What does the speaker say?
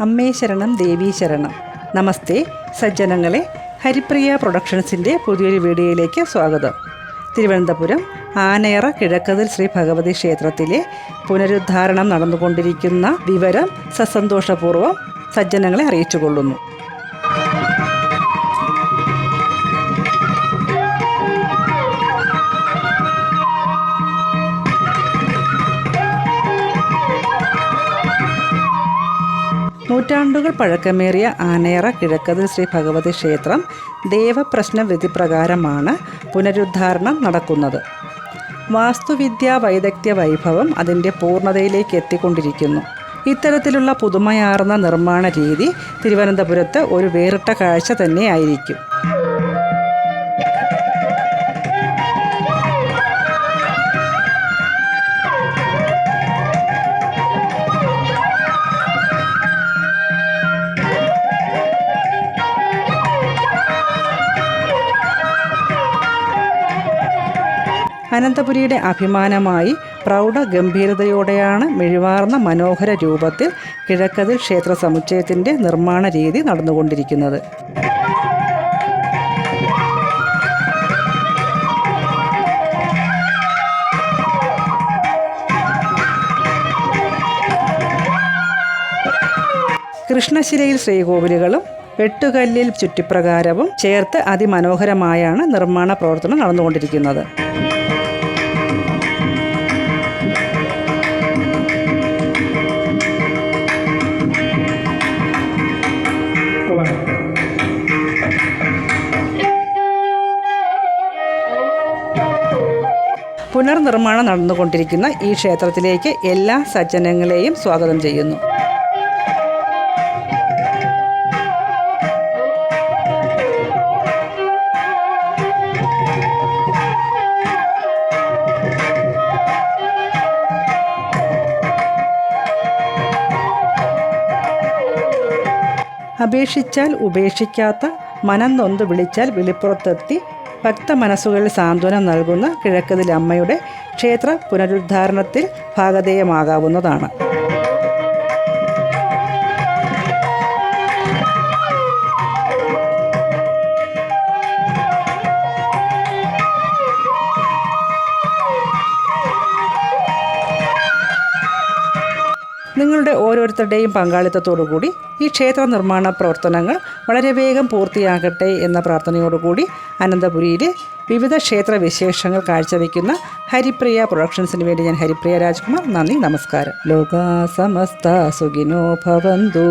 അമ്മേ ശരണം ദേവീ ശരണം. നമസ്തേ സജ്ജനങ്ങളെ, ഹരിപ്രിയ പ്രൊഡക്ഷൻസിൻ്റെ പുതിയൊരു വീഡിയോയിലേക്ക് സ്വാഗതം. തിരുവനന്തപുരം ആനയറ കിഴക്കതിൽ ശ്രീ ഭഗവതി ക്ഷേത്രത്തിലെ പുനരുദ്ധാരണം നടന്നുകൊണ്ടിരിക്കുന്ന വിവരം സസന്തോഷപൂർവ്വം സജ്ജനങ്ങളെ അറിയിച്ചുകൊള്ളുന്നു. നൂറ്റാണ്ടുകൾ പഴക്കമേറിയ ആനയറ കിഴക്കതിൽ ശ്രീ ഭഗവതി ക്ഷേത്രം ദേവപ്രശ്ന വിധിപ്രകാരമാണ് പുനരുദ്ധാരണം നടക്കുന്നത്. വാസ്തുവിദ്യാ വൈദഗ്ധ്യ വൈഭവം അതിൻ്റെ പൂർണ്ണതയിലേക്ക് എത്തിക്കൊണ്ടിരിക്കുന്നു. ഇത്തരത്തിലുള്ള പുതുമയാർന്ന നിർമ്മാണ രീതി തിരുവനന്തപുരത്ത് ഒരു വേറിട്ട കാഴ്ച തന്നെയായിരിക്കും. അനന്തപുരിയുടെ അഭിമാനമായി പ്രൗഢ ഗംഭീരതയോടെയാണ് മിഴിവാർന്ന മനോഹര രൂപത്തിൽ കിഴക്കതിൽ ക്ഷേത്ര സമുച്ചയത്തിൻ്റെ നിർമ്മാണ രീതി നടന്നുകൊണ്ടിരിക്കുന്നത്. കൃഷ്ണശിലയിൽ ശ്രീകോവിലുകളും വെട്ടുകല്ലിൽ ചുറ്റിപ്രകാരവും ചേർത്ത് അതിമനോഹരമായാണ് നിർമ്മാണ പ്രവർത്തനം നടന്നുകൊണ്ടിരിക്കുന്നത്. പുനർനിർമ്മാണം നടന്നുകൊണ്ടിരിക്കുന്ന ഈ ക്ഷേത്രത്തിലേക്ക് എല്ലാ സജ്ജനങ്ങളെയും സ്വാഗതം ചെയ്യുന്നു. അപേക്ഷിച്ചാൽ ഉപേക്ഷിക്കാത്ത, മനം നൊന്ത് വിളിച്ചാൽ വിളിപ്പുറത്തെത്തി ഭക്ത മനസ്സുകളിൽ സാന്ത്വനം നൽകുന്ന കിഴക്കതിൽ അമ്മയുടെ ക്ഷേത്ര പുനരുദ്ധാരണത്തിൽ ഭാഗധേയമാകാവുന്നതാണ്. നിങ്ങളുടെ ഓരോരുത്തരുടെയും പങ്കാളിത്തത്തോടുകൂടി ഈ ക്ഷേത്ര നിർമ്മാണ പ്രവർത്തനങ്ങൾ വളരെ വേഗം പൂർത്തിയാകട്ടെ എന്ന പ്രാർത്ഥനയോടുകൂടി അനന്തപുരിയിലെ വിവിധ ക്ഷേത്ര വിശേഷങ്ങൾ കാഴ്ചവെക്കുന്ന ഹരിപ്രിയ പ്രൊഡക്ഷൻസിന് വേണ്ടി ഞാൻ ഹരിപ്രിയ രാജ്കുമാർ. നന്ദി, നമസ്കാരം. ലോകാ സമസ്ത സുഖിനോ ഭവന്തു.